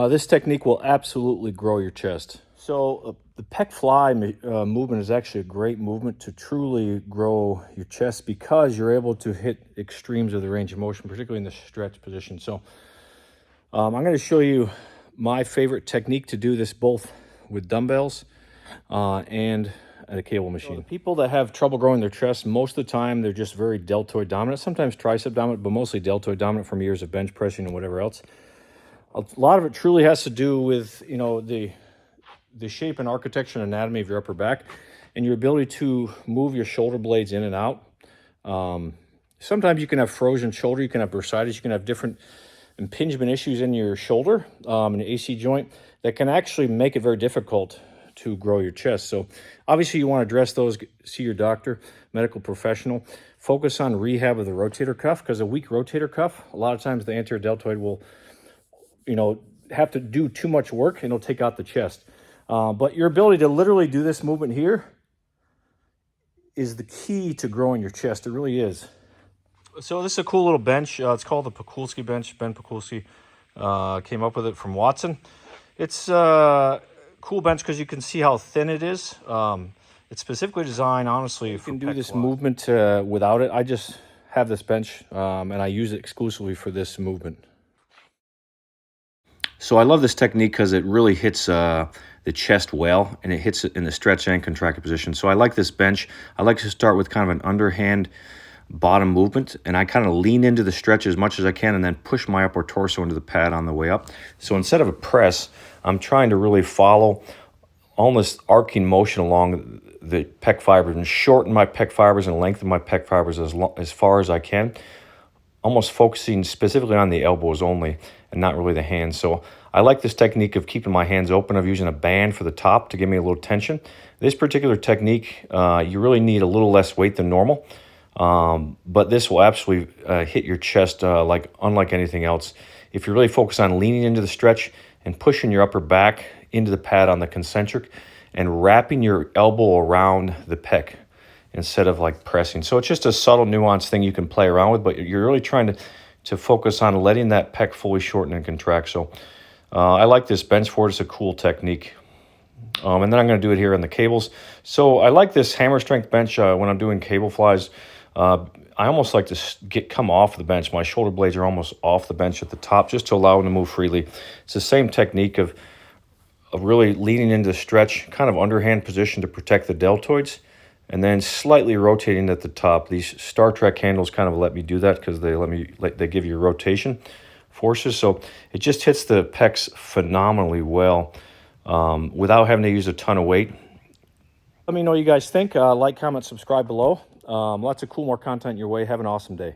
This technique will absolutely grow your chest. So the pec fly movement is actually a great movement to truly grow your chest because you're able to hit extremes of the range of motion, particularly in the stretch position. So I'm going to show you my favorite technique to do this both with dumbbells and at a cable machine. So the people that have trouble growing their chest, most of the time they're just very deltoid dominant, sometimes tricep dominant, but mostly deltoid dominant from years of bench pressing and whatever else. A lot of it truly has to do with, the shape and architecture and anatomy of your upper back and your ability to move your shoulder blades in and out. Sometimes you can have frozen shoulder, you can have bursitis, you can have different impingement issues in your shoulder, in the AC joint that can actually make it very difficult to grow your chest. So obviously you want to address those, see your doctor, medical professional, focus on rehab of the rotator cuff, because a weak rotator cuff, a lot of times the anterior deltoid will, have to do too much work and it'll take out the chest. But your ability to literally do this movement here is the key to growing your chest. It really is. So this is a cool little bench. It's called the Pakulski bench. Ben Pakulski came up with it from Watson. It's a cool bench because you can see how thin it is. It's specifically designed, honestly, you can do this movement without it. I just have this bench and I use it exclusively for this movement. So I love this technique because it really hits the chest well, and it hits it in the stretch and contracted position. So I like this bench. I like to start with kind of an underhand bottom movement, and I kind of lean into the stretch as much as I can and then push my upper torso into the pad on the way up. So instead of a press, I'm trying to really follow almost arcing motion along the pec fibers and shorten my pec fibers and lengthen my pec fibers as far as I can, almost focusing specifically on the elbows only and not really the hands. So I like this technique of keeping my hands open, of using a band for the top to give me a little tension. This particular technique, you really need a little less weight than normal, but this will absolutely hit your chest unlike anything else. If you really focus on leaning into the stretch and pushing your upper back into the pad on the concentric and wrapping your elbow around the pec instead of like pressing. So it's just a subtle nuanced thing you can play around with, but you're really trying to focus on letting that pec fully shorten and contract. So I like this bench for it. It's a cool technique. And then I'm going to do it here on the cables. So I like this hammer strength bench when I'm doing cable flies. I almost like to come off the bench. My shoulder blades are almost off the bench at the top just to allow them to move freely. It's the same technique of really leaning into the stretch, kind of underhand position to protect the deltoids, and then slightly rotating at the top. These Star Trek handles kind of let me do that because they give you rotation forces. So it just hits the pecs phenomenally well without having to use a ton of weight. Let me know what you guys think. Like, comment, subscribe below. Lots of cool more content your way. Have an awesome day.